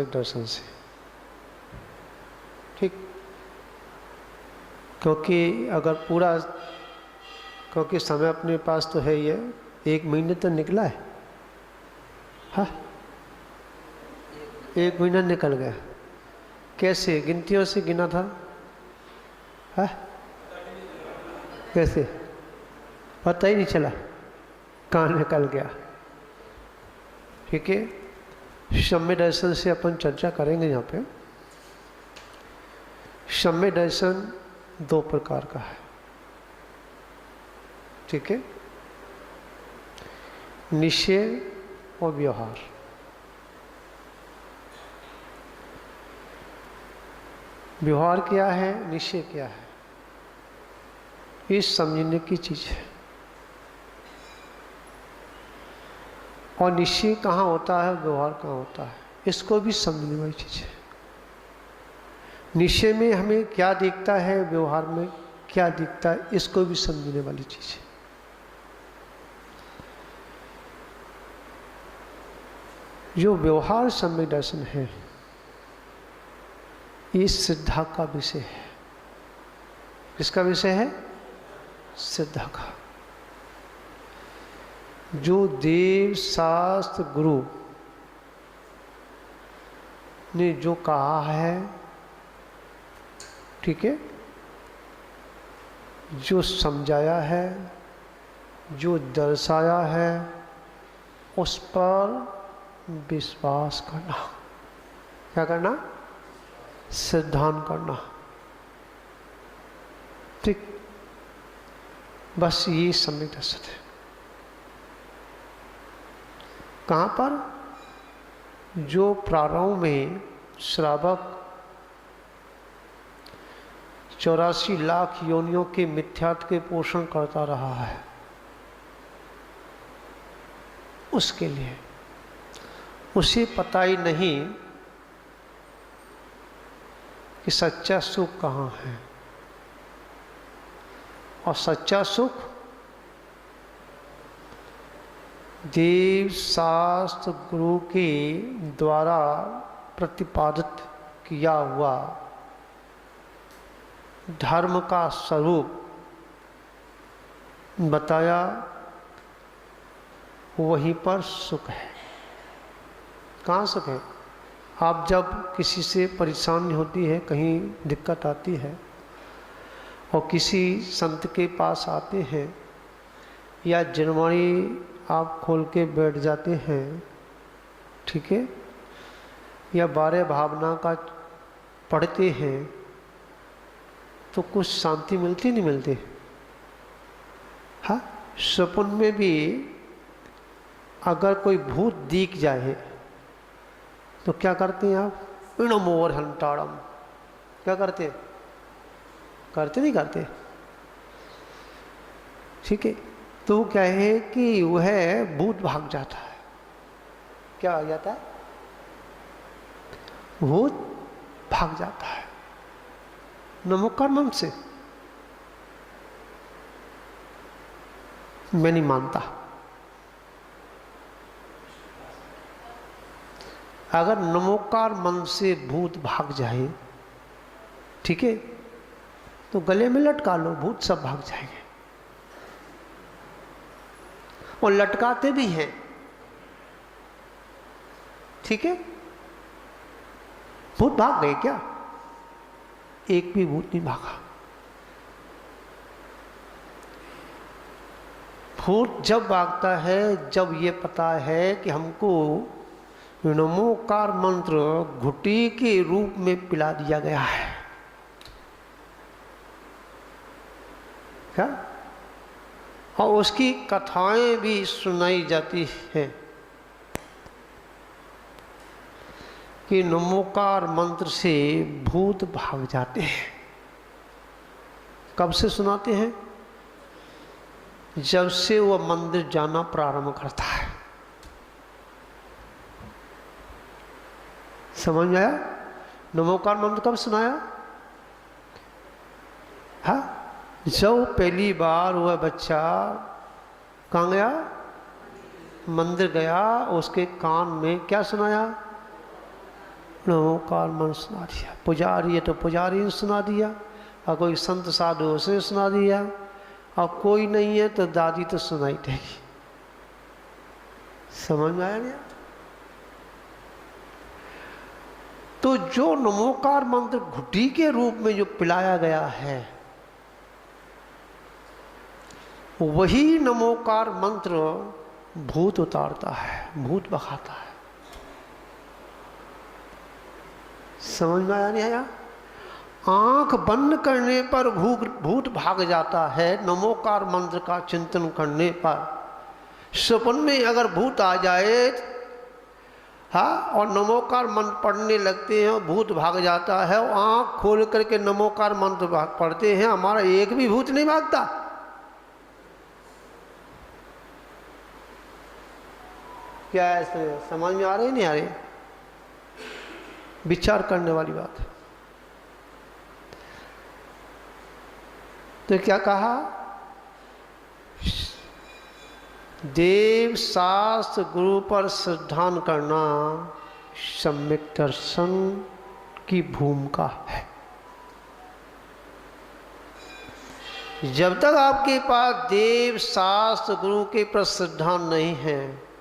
सम्यक दर्शन से। ठीक, क्योंकि अगर पूरा, क्योंकि समय अपने पास तो है ही है, 1 महीने तो निकला है। हाँ, 1 महीना निकल गया। कैसे गिनतियों से गिना था? हाँ, कैसे पता ही नहीं चला कहाँ निकल गया। ठीक है, सम्यक दर्शन से अपन चर्चा करेंगे। यहाँ पे सम्यक दर्शन 2 प्रकार का है। ठीक है, निश्चय और व्यवहार। व्यवहार क्या है, निश्चय क्या है, ये समझने की चीज है। और निश्चय कहाँ होता है, व्यवहार कहाँ होता है, इसको भी समझने वाली चीज है। निश्चय में हमें क्या दिखता है, व्यवहार में क्या दिखता है, इसको भी समझने वाली चीज है। जो व्यवहार सम्यक दर्शन है, ये श्रद्धा का विषय है। किसका विषय है? श्रद्धा का। जो देव शास्त्र गुरु ने जो कहा है, ठीक है, जो समझाया है, जो दर्शाया है, उस पर विश्वास करना। क्या करना? सिद्धांत करना। ठीक, बस ये सम्यक दर्शन है। कहाँ पर? जो प्रारंभ में श्रावक 84 लाख योनियों के मिथ्यात्व के पोषण करता रहा है, उसके लिए उसे पता ही नहीं कि सच्चा सुख कहाँ है। और सच्चा सुख देव शास्त्र गुरु के द्वारा प्रतिपादित किया हुआ धर्म का स्वरूप बताया, वहीं पर सुख है। कहाँ सुख है? आप जब किसी से परेशानी होती है, कहीं दिक्कत आती है और किसी संत के पास आते हैं, या जनवाणी आप खोल के बैठ जाते हैं, ठीक है, या 12 भावना का पढ़ते हैं, तो कुछ शांति मिलती नहीं मिलती? हाँ, सपन में भी अगर कोई भूत दिख जाए तो क्या करते हैं आप? इणमोर हंटाड़म। क्या करते हैं? करते नहीं करते? ठीक है, तो क्या है कि वह भूत भाग जाता है। क्या आ जाता है? भूत भाग जाता है नमोकार मन से। मैं नहीं मानता। अगर नमोकार मन से भूत भाग जाए, ठीक है, तो गले में लटका लो, भूत सब भाग जाएंगे। और लटकाते भी हैं, ठीक है। भूत भाग गए क्या? एक भी भूत नहीं भागा। भूत जब भागता है जब ये पता है कि हमको नमोकार मंत्र घुटी के रूप में पिला दिया गया है। क्या? और उसकी कथाएं भी सुनाई जाती हैं कि नमोकार मंत्र से भूत भाग जाते हैं। कब से सुनाते हैं? जब से वह मंदिर जाना प्रारंभ करता है। समझ में आया? नमोकार मंत्र कब सुनाया? हाँ, जब पहली बार वह बच्चा कहाँ गया? मंदिर गया, उसके कान में क्या सुनाया? नमोकार मंत्र सुना दिया। पुजारी है तो पुजारी ने सुना दिया, और कोई संत साधु उसे सुना दिया, और कोई नहीं है तो दादी तो सुनाई देगी। समझ में आया नहीं? तो जो नमोकार मंत्र घुट्टी के रूप में जो पिलाया गया है, वही नमोकार मंत्र भूत उतारता है, भूत भगाता है। समझ में आया नहीं आया? आंख बंद करने पर भूत भाग जाता है, नमोकार मंत्र का चिंतन करने पर। सपन में अगर भूत आ जाए, हाँ, और नमोकार मंत्र पढ़ने लगते हैं, भूत भाग जाता है। और आंख खोल करके नमोकार मंत्र पढ़ते हैं, हमारा एक भी भूत नहीं भागता। क्या ऐसे समझ में आ रही नहीं आ रही? विचार करने वाली बात है। तो क्या कहा? देव शास्त्र गुरु पर श्रद्धा करना सम्यक दर्शन की भूमिका है। जब तक आपके पास देव शास्त्र गुरु के पर श्रद्धा नहीं है,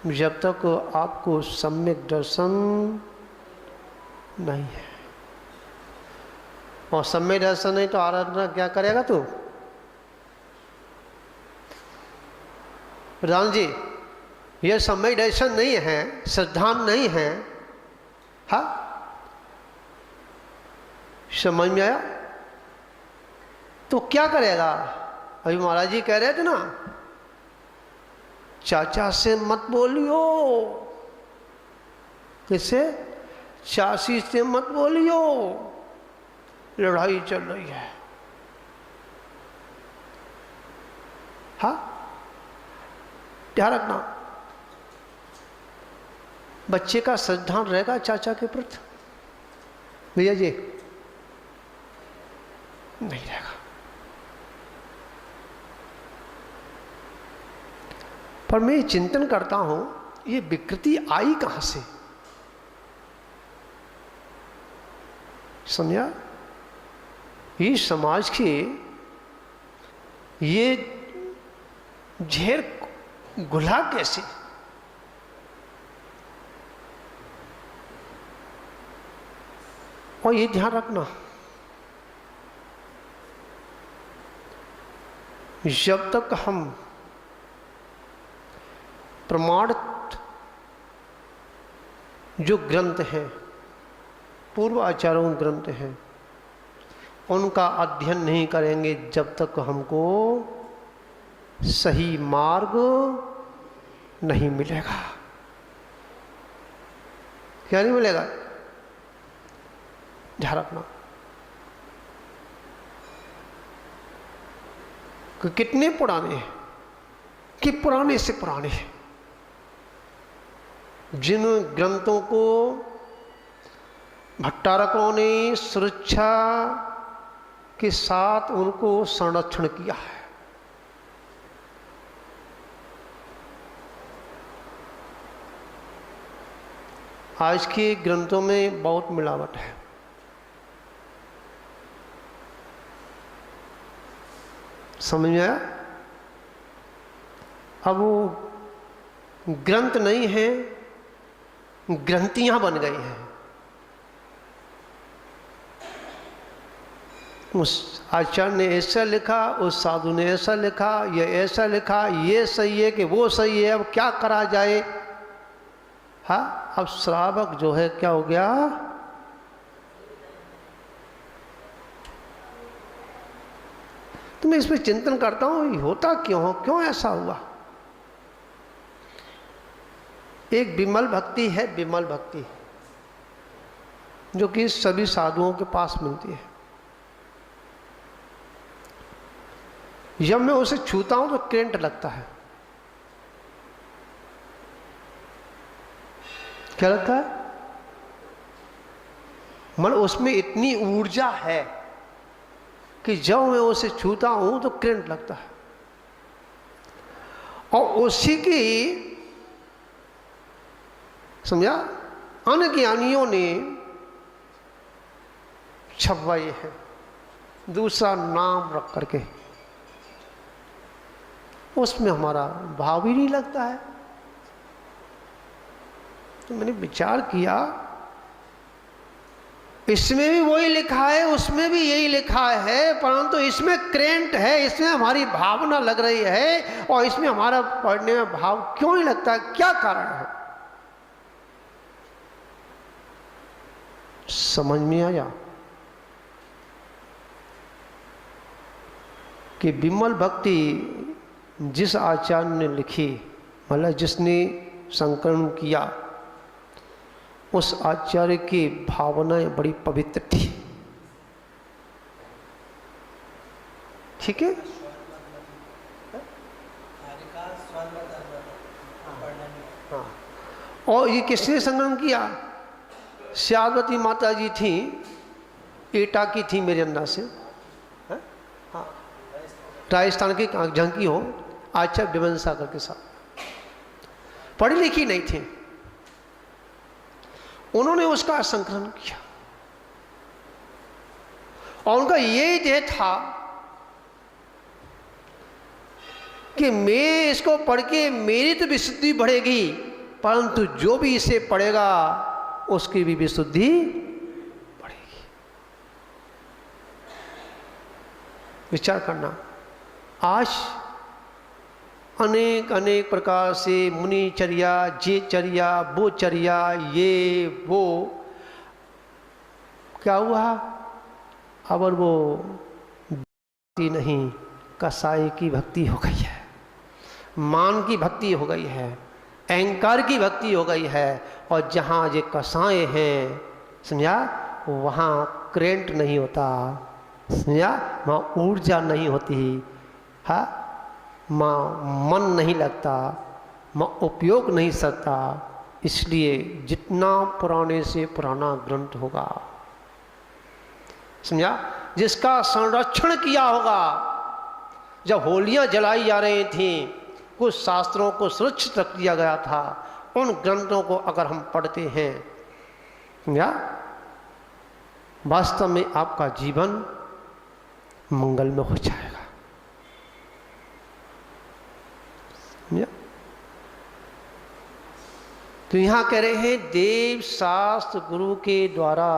जब तक आपको सम्यक दर्शन नहीं है। और सम्यक दर्शन नहीं तो आराधना क्या करेगा तू? प्रधान जी, ये सम्यक दर्शन नहीं है, श्रद्धा नहीं है, हाँ, समझ में आया? तो क्या करेगा? अभी महाराज जी कह रहे थे ना, चाचा से मत बोलियो। किससे? चाची से मत बोलियो, लड़ाई चल रही है। हाँ, ध्यान रखना, बच्चे का श्रद्धा रहेगा चाचा के प्रति, भैया जी, नहीं रहेगा। पर मैं चिंतन करता हूं, ये विकृति आई कहां से? समझा? ये समाज की ये झेर घुला कैसे? और ये ध्यान रखना, जब तक हम प्रमाणित जो ग्रंथ हैं, पूर्व आचार्यों ग्रंथ हैं, उनका अध्ययन नहीं करेंगे, जब तक हमको सही मार्ग नहीं मिलेगा। क्या नहीं मिलेगा? ध्यान रखना कि कितने पुराने हैं, कि पुराने से पुराने हैं, जिन ग्रंथों को भट्टारकों ने सुरक्षा के साथ उनको संरक्षण किया है। आज के ग्रंथों में बहुत मिलावट है। समझ में आया? अब वो ग्रंथ नहीं है, ग्रंथियां बन गई हैं। उस आचार्य ने ऐसा लिखा, उस साधु ने ऐसा लिखा, ये ऐसा लिखा, ये सही है कि वो सही है, अब क्या करा जाए? हाँ, अब श्रावक जो है क्या हो गया? तो मैं इस पर चिंतन करता हूं, होता क्यों ऐसा हुआ? एक विमल भक्ति है, विमल भक्ति, जो कि सभी साधुओं के पास मिलती है। जब मैं उसे छूता हूं तो करंट लगता है। क्या लगता है? मन उसमें इतनी ऊर्जा है कि जब मैं उसे छूता हूं तो करंट लगता है। और उसी की समझा? अनज्ञानियों ने छपवाए हैं दूसरा नाम रख करके, उसमें हमारा भाव ही नहीं लगता है। तो मैंने विचार किया, इसमें भी वही लिखा है, उसमें भी यही लिखा है, परंतु इसमें करेंट है, इसमें हमारी भावना लग रही है, और इसमें हमारा पढ़ने में भाव क्यों नहीं लगता? क्या कारण है? समझ में आया कि विमल भक्ति जिस आचार्य ने लिखी, मतलब जिसने संकलन किया, उस आचार्य की भावनाएं बड़ी पवित्र थी। ठीक है? हाँ। और ये किसने संकलन किया? श्यामवती माता जी थी, एटा की थी मेरे अंदर से, हाँ, राजस्थान की झांकी हो, आचार्य विमल सागर के साथ, पढ़ी लिखी नहीं थी, उन्होंने उसका संकलन किया, और उनका ये ध्येय था कि मैं इसको पढ़ के मेरी तो विशुद्धि बढ़ेगी, परंतु जो भी इसे पढ़ेगा उसकी भी विशुद्धि बढ़ेगी। विचार करना, आज अनेक अनेक प्रकार से मुनिचर्या, जे चर्या, वो चर्या, ये वो, क्या हुआ? अब वो भक्ति नहीं, कसाई की भक्ति हो गई है, मान की भक्ति हो गई है, अहंकार की भक्ति हो गई है, और जहाँ ये कसाए हैं, समझा, वहाँ करेंट नहीं होता, समझा, वहाँ ऊर्जा नहीं होती, हाँ, मन नहीं लगता, उपयोग नहीं सकता। इसलिए जितना पुराने से पुराना ग्रंथ होगा, समझा, जिसका संरक्षण किया होगा, जब होलियां जलाई जा रही थी, कुछ शास्त्रों को सुरक्षित रख दिया गया था, उन ग्रंथों को अगर हम पढ़ते हैं, समझा, वास्तव में आपका जीवन मंगल में हो जाएगा। तो यहाँ कह रहे हैं देव शास्त्र गुरु के द्वारा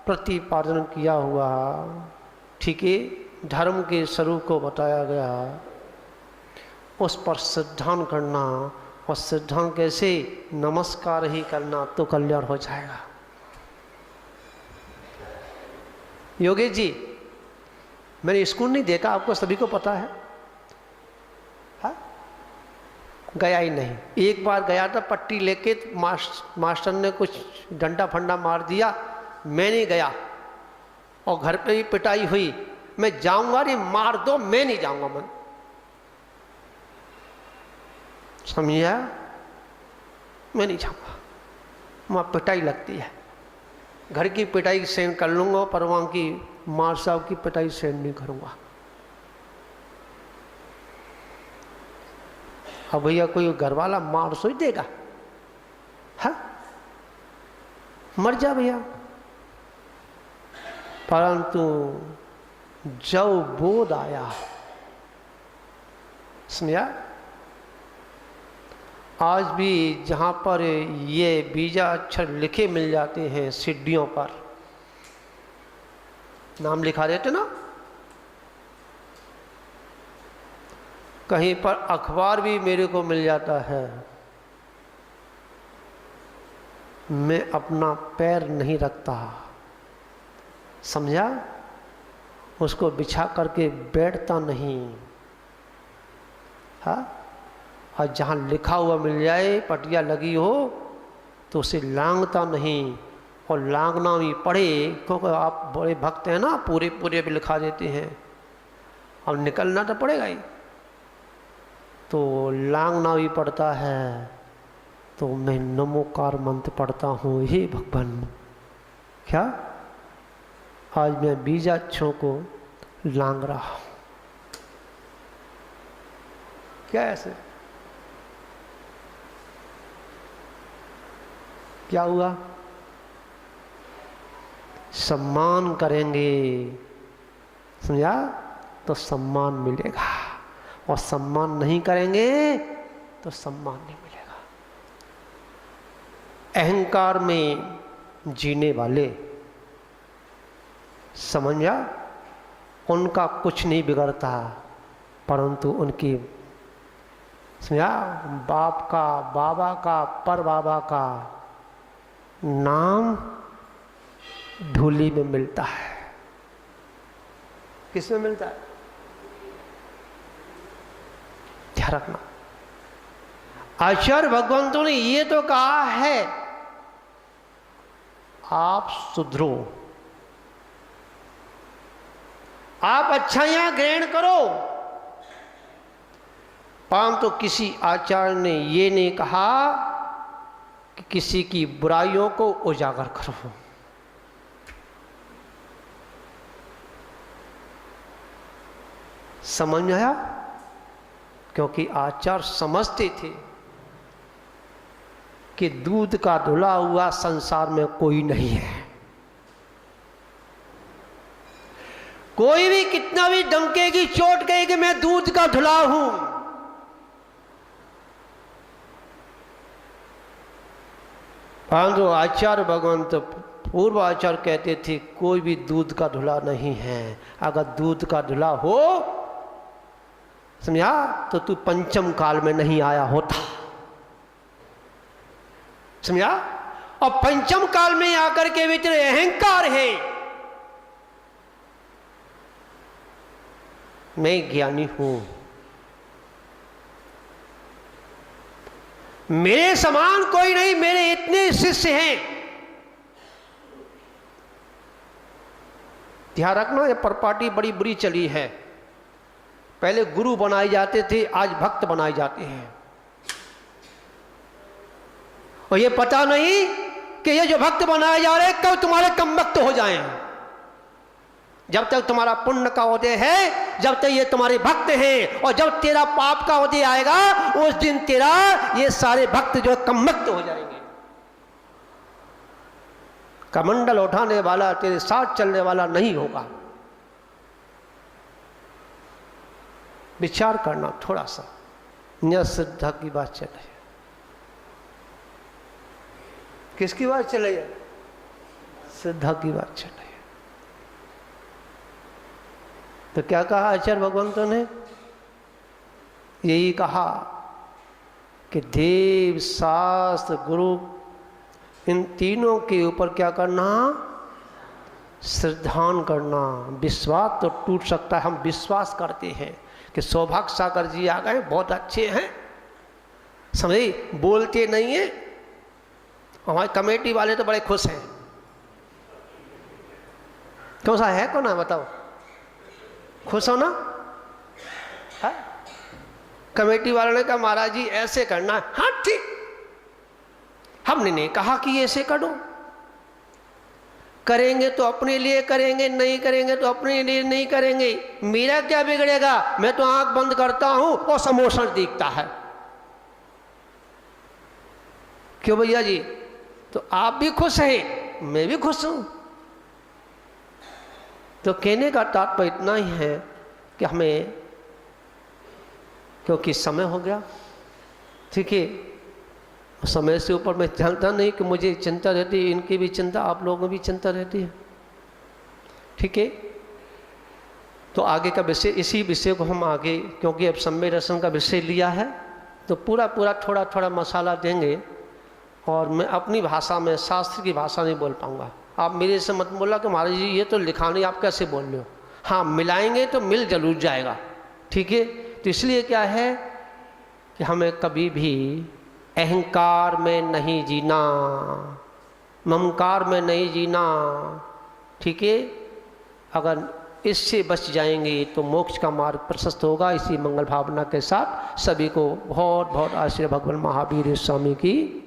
प्रतिपादन किया हुआ, ठीक है, धर्म के स्वरूप को बताया गया, उस पर सिद्धांत करना, और सिद्धांत कैसे? नमस्कार ही करना तो कल्याण हो जाएगा। योगेश जी, मैंने स्कूल नहीं देखा, आपको सभी को पता है, गया ही नहीं। एक बार गया था, पट्टी लेके मास्टर ने कुछ डंडा फंडा मार दिया, मैं नहीं गया, और घर पे भी पिटाई हुई, मैं जाऊंगा नहीं, मार दो, मैं नहीं जाऊंगा, मन, समझिए, मैं नहीं जाऊंगा, वहाँ पिटाई लगती है, घर की पिटाई सहन कर लूंगा, पर वहाँ की मार साहब की पिटाई सहन नहीं करूंगा। अब भैया कोई घर वाला मार सोच देगा? हाँ, मर जा भैया। परंतु जब बोध आया, समझा, आज भी जहाँ पर ये बीजाक्षर लिखे मिल जाते हैं, सीढ़ियों पर नाम लिखा देते ना, कहीं पर अखबार भी मेरे को मिल जाता है, मैं अपना पैर नहीं रखता, समझा, उसको बिछा करके बैठता नहीं, हाँ, और जहाँ लिखा हुआ मिल जाए, पटिया लगी हो, तो उसे लांगता नहीं, और लांगना भी पड़े, क्योंकि आप बड़े भक्त हैं ना, पूरे पूरे भी लिखा देते हैं, अब निकलना तो पड़ेगा ही, तो लांगना भी पड़ता है, तो मैं नमोकार मंत्र पढ़ता हूँ, हे भगवान, क्या आज मैं बीजाक्षरों को लांग रहा हूँ, क्या ऐसे? क्या हुआ? सम्मान करेंगे, समझा, तो सम्मान मिलेगा, और सम्मान नहीं करेंगे तो सम्मान नहीं मिलेगा। अहंकार में जीने वाले, समझा, उनका कुछ नहीं बिगड़ता, परंतु उनकी, समझा, बाप का, बाबा का, पर बाबा का नाम धूली में मिलता है। किस में मिलता है? ध्यान रखना। आचार्य भगवंतों ने ये तो कहा है आप सुधरो, आप अच्छाइयां ग्रहण करो, परंतु किसी आचार्य ने ये नहीं कहा कि किसी की बुराइयों को उजागर करो। समझ में आया? क्योंकि आचार्य समझते थे कि दूध का धुला हुआ संसार में कोई नहीं है। कोई भी कितना भी डंकेगी, चोट कहे कि मैं दूध का धुला हूं, परंतु आचार्य भगवंत पूर्व आचार्य कहते थे कोई भी दूध का धुला नहीं है। अगर दूध का धुला हो, समझा, तो तू पंचम काल में नहीं आया होता, समझा। और पंचम काल में आकर के भी तेरे अहंकार है, मैं ज्ञानी हूं, मेरे समान कोई नहीं, मेरे इतने शिष्य हैं। ध्यान रखना, ये परपाटी बड़ी बुरी चली है। पहले गुरु बनाए जाते थे, आज भक्त बनाए जाते हैं, और ये पता नहीं कि ये जो भक्त बनाए जा रहे हैं कब तुम्हारे कम भक्त हो जाएं। जब तक तुम्हारा पुण्य का उदय है, जब तक ये तुम्हारे भक्त हैं, और जब तेरा पाप का उदय आएगा उस दिन तेरा ये सारे भक्त जो कम भक्त हो जाएंगे। कमंडल उठाने वाला तेरे साथ चलने वाला नहीं होगा। विचार करना थोड़ा सा, यह श्रद्धा की बात चल रही है। किसकी बात चल रही है? श्रद्धा की बात चल रही है। तो क्या कहा आचार्य भगवंतों ने? यही कहा कि देव, शास्त्र, गुरु, इन तीनों के ऊपर क्या करना? श्रद्धान करना। विश्वास तो टूट सकता है, हम विश्वास करते हैं कि सौभाग्य सागर जी आ गए, बहुत अच्छे हैं, समझे, बोलते नहीं है। हमारे कमेटी वाले तो बड़े खुश हैं। कौन सा है, कौन है बताओ? खुश हो ना? है? कमेटी वालों ने कहा महाराज जी ऐसे करना है। हाँ ठीक, हमने नहीं कहा कि ऐसे करो, करेंगे तो अपने लिए करेंगे, नहीं करेंगे तो अपने लिए नहीं करेंगे, मेरा क्या बिगड़ेगा? मैं तो आंख बंद करता हूं और समोसा दिखता है। क्यों भैया जी? तो आप भी खुश हैं, मैं भी खुश हूं। तो कहने का तात्पर्य इतना ही है कि हमें, क्योंकि समय हो गया, ठीक है, समय से ऊपर मैं जानता नहीं कि मुझे चिंता रहती है, इनकी भी चिंता, आप लोगों को भी चिंता रहती है, ठीक है। तो आगे का विषय, इसी विषय को हम आगे, क्योंकि अब सम्य दर्शन का विषय लिया है तो पूरा पूरा थोड़ा थोड़ा मसाला देंगे, और मैं अपनी भाषा में, शास्त्र की भाषा नहीं बोल पाऊँगा। आप मेरे से मत बोला कि महाराज जी ये तो लिखा नहीं, आप कैसे बोल रहे हो। हाँ, मिलाएंगे तो मिल जरूर जाएगा, ठीक है। तो इसलिए क्या है कि हमें कभी भी अहंकार में नहीं जीना, ममकार में नहीं जीना, ठीक है। अगर इससे बच जाएंगे तो मोक्ष का मार्ग प्रशस्त होगा। इसी मंगल भावना के साथ सभी को बहुत बहुत आशीर्वाद भगवान महावीर स्वामी की।